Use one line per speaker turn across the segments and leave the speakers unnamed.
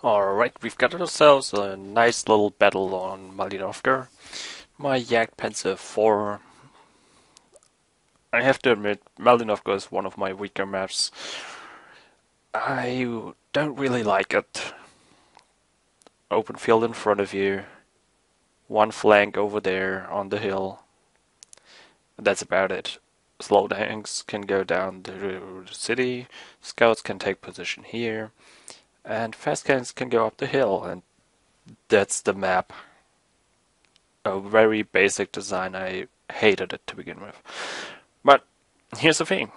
Alright, we've got ourselves a nice little battle on Malinowka. My Jagdpanzer IV. I have to admit, Malinowka is one of my weaker maps. I don't really like it. Open field in front of you. One flank over there on the hill. That's about it. Slow tanks can go down to the city. Scouts can take position here. And fast cannons can go up the hill, and that's the map. A very basic design. I hated it to begin with. But here's the thing.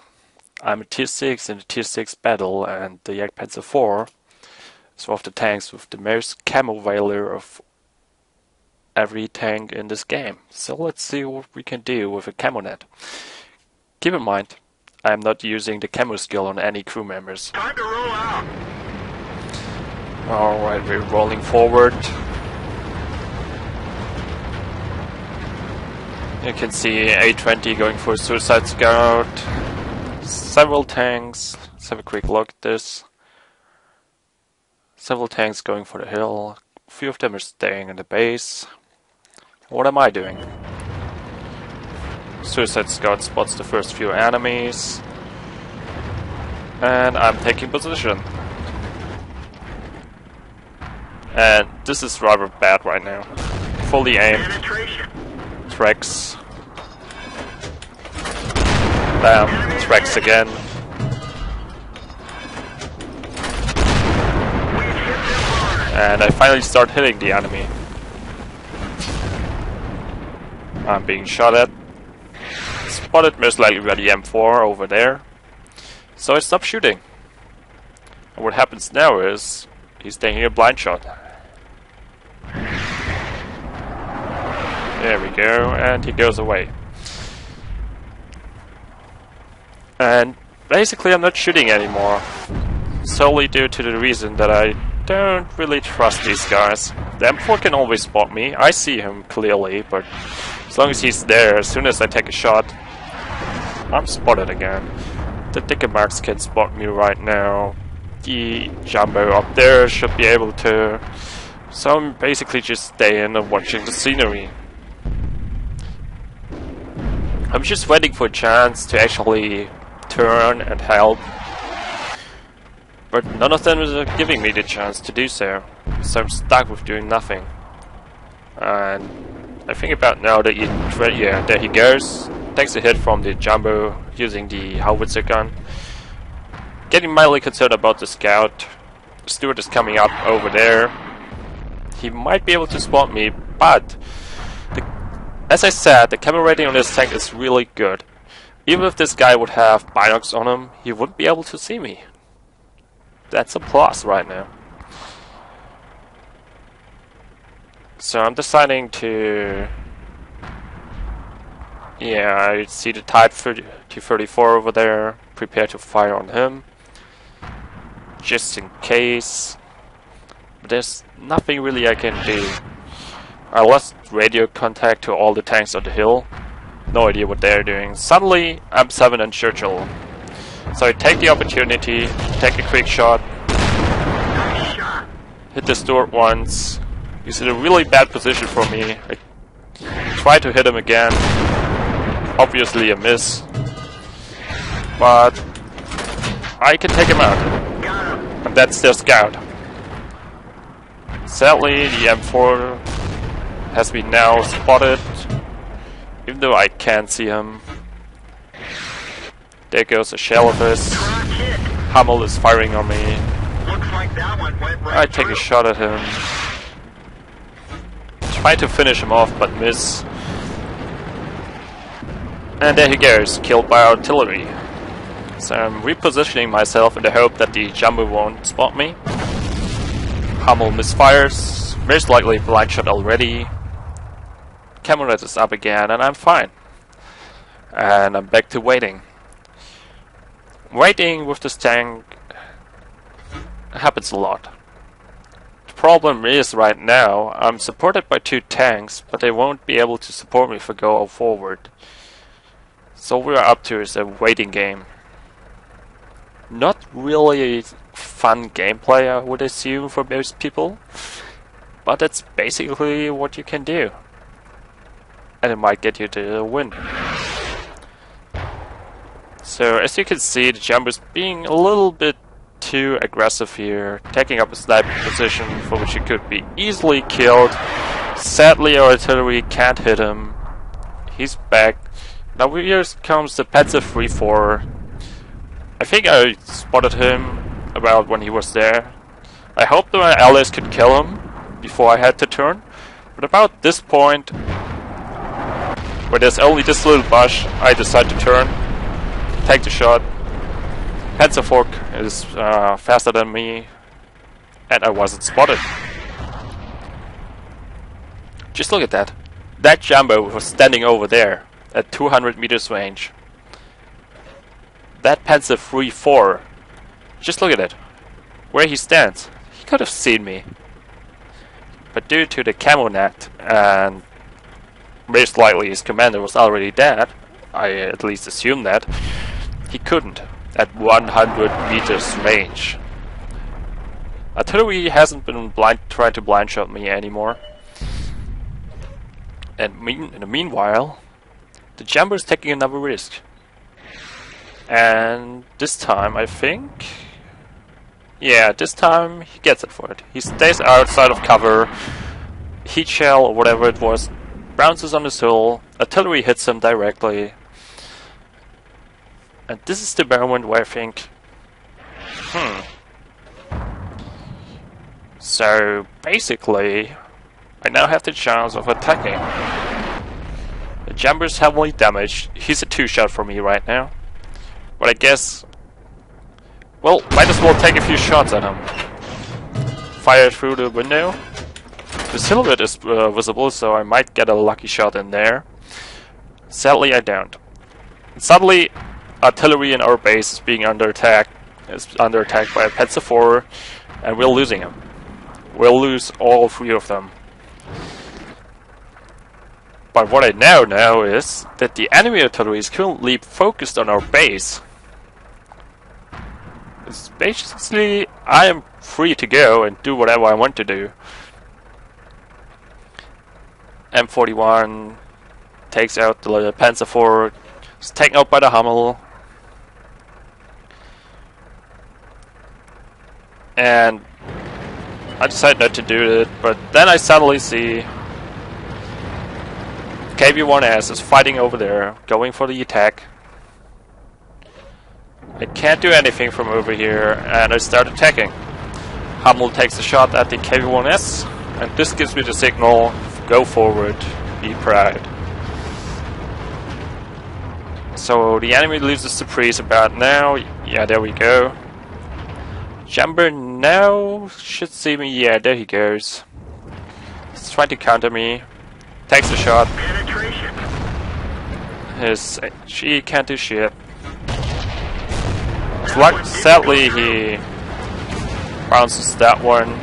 I'm a tier 6 in a tier 6 battle, and the Jagdpanzer IV is one of the tanks with the most camo value of every tank in this game. So let's see what we can do with a camo net. Keep in mind, I'm not using the camo skill on any crew members.
Time to roll out.
Alright, we're rolling forward. You can see A20 going for a suicide scout. Several tanks. Let's have a quick look at this. Several tanks going for the hill. A few of them are staying in the base. What am I doing? Suicide scout spots the first few enemies. And I'm taking position. And this is rather bad right now. Fully aimed. Tracks. Bam. Tracks again. And I finally start hitting the enemy. I'm being shot at. Spotted most likely by the M4 over there. So I stop shooting. And what happens now is he's taking a blind shot. There we go, and he goes away. And basically I'm not shooting anymore. Solely due to the reason that I don't really trust these guys. The M4 can always spot me. I see him clearly, but as long as he's there, as soon as I take a shot, I'm spotted again. The Dicker Marks can spot me right now. The Jumbo up there should be able to. So I'm basically just staying and watching the scenery. I'm just waiting for a chance to actually turn and help. But none of them is giving me the chance to do so. So I'm stuck with doing nothing. And I think about now that there he goes. Takes a hit from the Jumbo using the howitzer gun. Getting mildly concerned about the scout. Stewart is coming up over there. He might be able to spot me, but as I said, the camera rating on this tank is really good. Even if this guy would have binocs on him, he wouldn't be able to see me. That's a plus right now. So I'm deciding to... Yeah, I see the Type 234 over there. Prepare to fire on him. Just in case. But there's nothing really I can do. I lost radio contact to all the tanks on the hill. No idea what they're doing. Suddenly, I'm 7 and Churchill. So I take the opportunity, take a quick shot. Hit the Stewart once. He's in a really bad position for me. I try to hit him again. Obviously a miss. But I can take him out. And that's their scout. Sadly, the M4 has been now spotted, even though I can't see him. There goes a shell of his. Hummel is firing on me. I take a shot at him. Try to finish him off, but miss. And there he goes, killed by artillery. So I'm repositioning myself in the hope that the Jumbo won't spot me. Hummel misfires, most likely blind shot already. Camo net is up again, and I'm fine. And I'm back to waiting. Waiting with this tank happens a lot. The problem is right now, I'm supported by 2 tanks, but they won't be able to support me if I go forward. So what we're up to is a waiting game. Not really fun gameplay, I would assume, for most people. But that's basically what you can do. And it might get you to a win. So, as you can see, the Jumbo's being a little bit too aggressive here, taking up a sniping position for which he could be easily killed. Sadly, our artillery can't hit him. He's back. Now here comes the Panzer IV. I think I spotted him about when he was there. I hoped that my allies could kill him before I had to turn. But about this point, where there's only this little bush, I decide to turn, take the shot. Panzer IV is faster than me, and I wasn't spotted. Just look at that. That Jumbo was standing over there at 200 meters range. That Panzer IV, just look at it. Where he stands, he could have seen me. But due to the Camo net, and most likely his commander was already dead, I at least assume that, he couldn't at 100 meters range. Artillery hasn't been trying to blind shot me anymore. And in the meanwhile, the Jumbo is taking another risk. And this time, I think... yeah, this time he gets it for it. He stays outside of cover, heat shell or whatever it was, bounces on his hull, artillery hits him directly. And this is the moment where I think, so basically, I now have the chance of attacking. The Jumbo is heavily damaged. He's a 2-shot for me right now. But I guess, well, might as well take a few shots at him. Fire through the window. The silhouette is visible, so I might get a lucky shot in there. Sadly, I don't. And suddenly, artillery in our base is being under attack. Is under attack by a Panzer IV, and we're losing him. We'll lose all 3 of them. But what I now know is that the enemy artillery is currently focused on our base. It's basically, I am free to go and do whatever I want to do. M41 takes out the Panzer IV. It's taken out by the Hummel. And I decided not to do it, but then I suddenly see KV-1S is fighting over there, going for the attack. I can't do anything from over here, and I start attacking. Hummel takes a shot at the KV-1S, and this gives me the signal, go forward, be proud. So the enemy loses the breeze about now. Yeah, there we go. Jumbo now should see me. Yeah, there he goes. He's trying to counter me. Takes a shot. His HE can't do shit. Sadly, he bounces that one.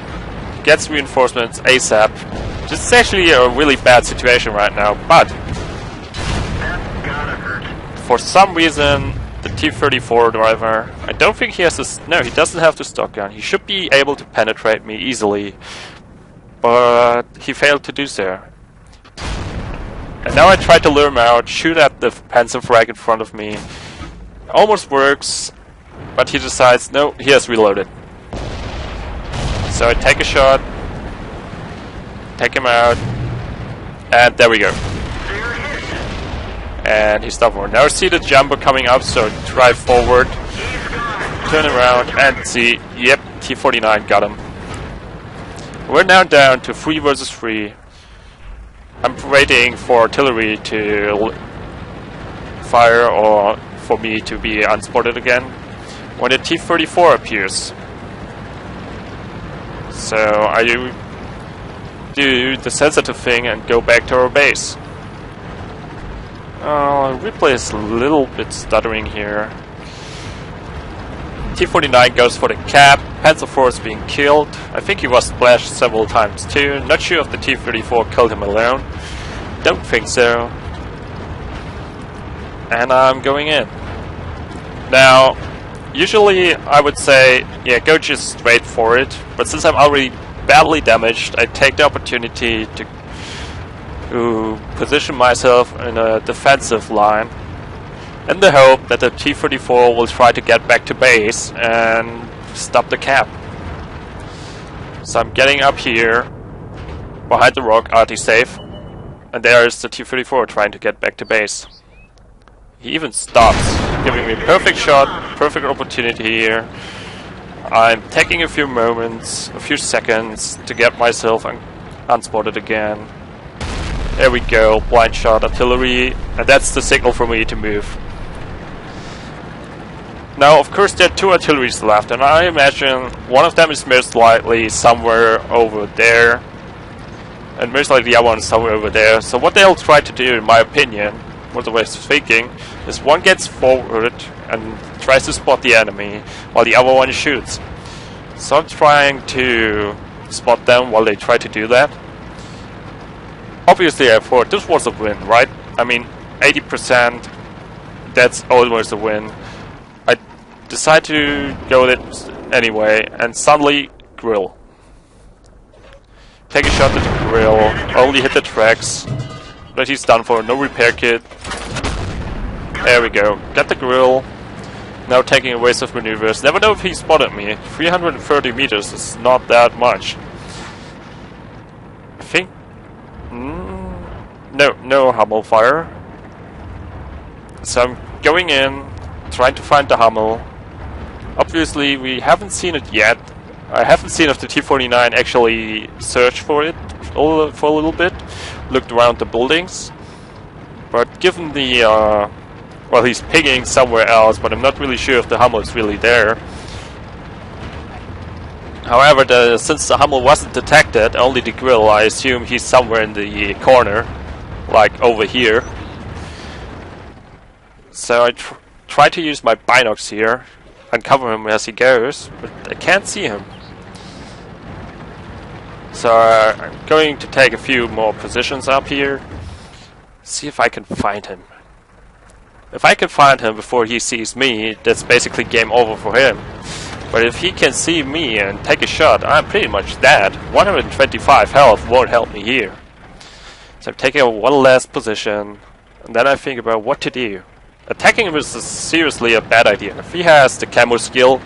Gets reinforcements ASAP. This is actually a really bad situation right now, but for some reason, the T-34 driver, I don't think he has this. No, he doesn't have the stock gun. He should be able to penetrate me easily, but he failed to do so. And now I try to lure him out, shoot at the Panzer frag in front of me. Almost works, but he decides, no, he has reloaded. So I take a shot, take him out, and there we go. And he stopped more. Now see the Jumbo coming up, so drive forward, turn around, and see, yep, T-49 got him. We're now down to 3 versus 3. I'm waiting for artillery to fire or for me to be unspotted again when the T-34 appears. So I do the sensitive thing and go back to our base. Replay is a little bit stuttering here. T-49 goes for the cap. Panzer IV is being killed. I think he was splashed several times too. Not sure if the T-34 killed him alone. Don't think so. And I'm going in. Now, Usually I would say, yeah, go just straight for it, but since I'm already badly damaged, I take the opportunity to position myself in a defensive line in the hope that the T-34 will try to get back to base and stop the cap. So I'm getting up here behind the rock, RT safe, and there is the T-34 trying to get back to base. He even stops, giving me a perfect shot, perfect opportunity here. I'm taking a few moments, a few seconds to get myself unspotted again. There we go, blind shot, artillery, and that's the signal for me to move. Now, of course, there are two artilleries left, and I imagine one of them is most likely somewhere over there, and most likely the other one is somewhere over there. So what they'll try to do, in my opinion, what I was thinking, is one gets forward and tries to spot the enemy, while the other one shoots. So I'm trying to spot them while they try to do that. Obviously, I thought this was a win, right? I mean, 80%, that's always a win. I decide to go it anyway, and suddenly, grill. Take a shot at the grill, only hit the tracks, but he's done for, no repair kit. There we go, got the grill. Now taking a waste of maneuvers. Never know if he spotted me. 330 meters is not that much. I think... No Hummel fire. So I'm going in, trying to find the Hummel. Obviously we haven't seen it yet. I haven't seen if the T-49 actually searched for it for a little bit. Looked around the buildings. But given the... well, he's pinging somewhere else, but I'm not really sure if the Hummel is really there. However, since the Hummel wasn't detected, only the grill, I assume he's somewhere in the corner, like over here. So I try to use my binocs here, uncover him as he goes, but I can't see him. So I'm going to take a few more positions up here, see if I can find him. If I can find him before he sees me, that's basically game over for him. But if he can see me and take a shot, I'm pretty much dead. 125 health won't help me here. So I'm taking one last position, and then I think about what to do. Attacking him is seriously a bad idea. If he has the camo skill,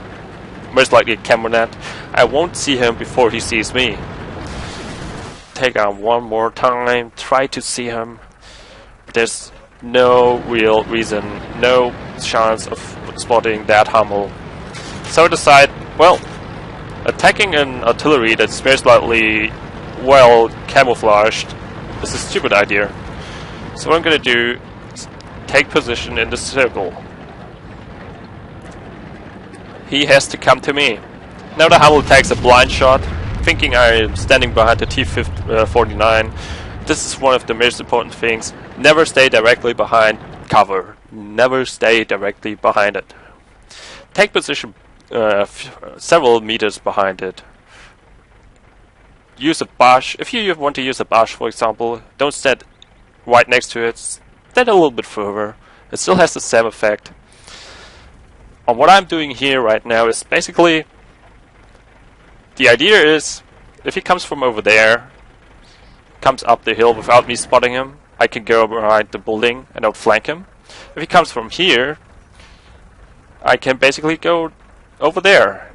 most likely a camo net, I won't see him before he sees me. Take on one more time, try to see him. There's no real reason, no chance of spotting that Hummel. So I decide, well, attacking an artillery that's most likely well camouflaged is a stupid idea. So what I'm gonna do is take position in the circle. He has to come to me. Now the Hummel takes a blind shot, thinking I am standing behind the T-49. This is one of the most important things. Never stay directly behind cover. Never stay directly behind it. Take position several meters behind it. Use a Bosch. If you want to use a Bosch, for example, don't stand right next to it. Stand a little bit further. It still has the same effect. And what I'm doing here right now is basically... the idea is, if he comes from over there, comes up the hill without me spotting him, I can go behind the building and outflank him. If he comes from here, I can basically go over there.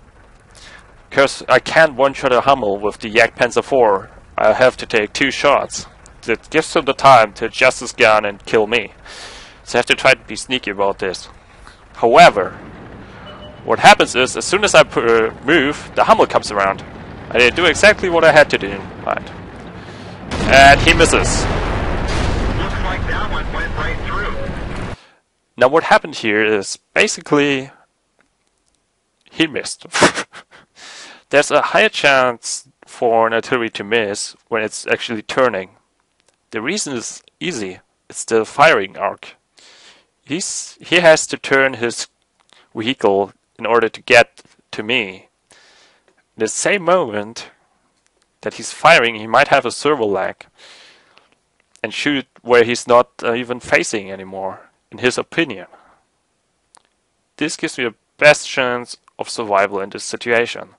Because I can't one-shot a Hummel with the Jagdpanzer IV. I have to take 2 shots. That gives him the time to adjust his gun and kill me. So I have to try to be sneaky about this. However, what happens is, as soon as I move, the Hummel comes around. I did do exactly what I had to do. Right. And he misses.
Looks like that one went right through.
Now what happened here is basically he missed. There's a higher chance for an artillery to miss when it's actually turning. The reason is easy. It's the firing arc. He has to turn his vehicle in order to get to me. In the same moment that he's firing, he might have a servo lag and shoot where he's not even facing anymore, in his opinion. This gives me a best chance of survival in this situation.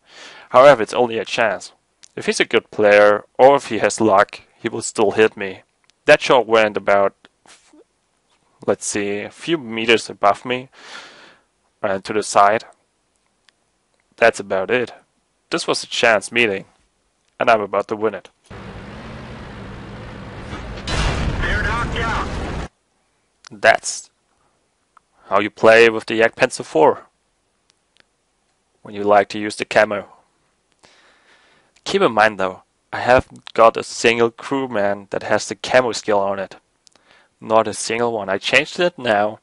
However, it's only a chance. If he's a good player, or if he has luck, he will still hit me. That shot went about, let's see, a few meters above me and to the side. That's about it. This was a chance meeting, and I'm about to win it.
They're knocked out.
That's how you play with the Jagdpanzer IV when you like to use the camo. Keep in mind though, I haven't got a single crewman that has the camo skill on it. Not a single one. I changed it now.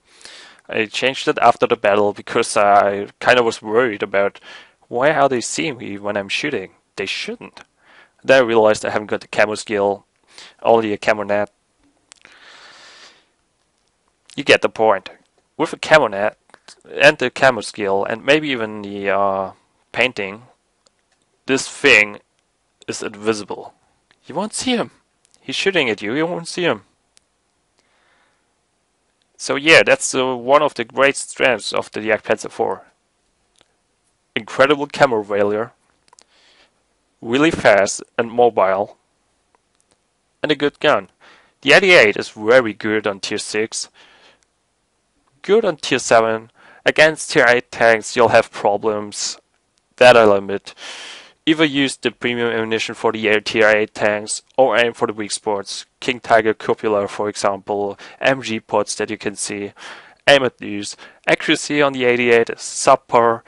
I changed it after the battle because I kind of was worried about why are they seeing me when I'm shooting? They shouldn't. Then I realized I haven't got the camo skill, only a camo net. You get the point. With a camo net and the camo skill and maybe even the painting, this thing is invisible. You won't see him. He's shooting at you, you won't see him. So yeah, that's one of the great strengths of the Jagdpanzer IV. Incredible camo failure, really fast and mobile, and a good gun. The 88 is very good on tier 6, good on tier 7. Against tier 8 tanks you'll have problems, that I'll admit. Either use the premium ammunition for the tier 8 tanks or aim for the weak spots. King Tiger Cupola, for example, MG pods that you can see. Aim at these. Accuracy on the 88 is subpar,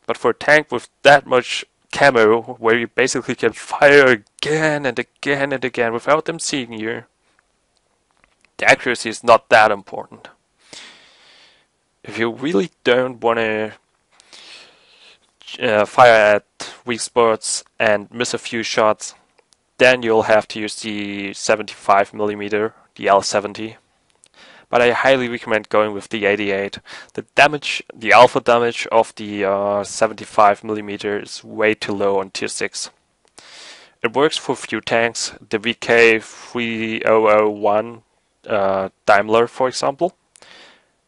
but for a tank with that much camo, where you basically can fire again and again and again without them seeing you, the accuracy is not that important. If you really don't want to fire at weak spots and miss a few shots, then you'll have to use the 75mm, the L70. But I highly recommend going with the 88. The damage, the alpha damage of the 75mm is way too low on tier 6. It works for few tanks, the VK3001 Daimler for example.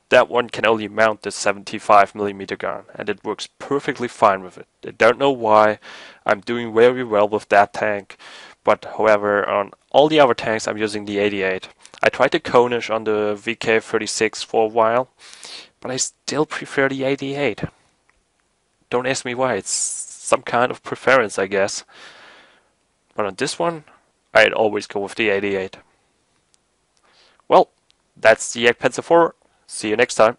That one can only mount the 75mm gun, and it works perfectly fine with it. I don't know why. I'm doing very well with that tank, but however, on all the other tanks I'm using the 88. I tried the Konish on the VK36 for a while, but I still prefer the 88. Don't ask me why, it's some kind of preference, I guess. But on this one, I'd always go with the 88. Well, that's the Jagdpanzer IV. See you next time.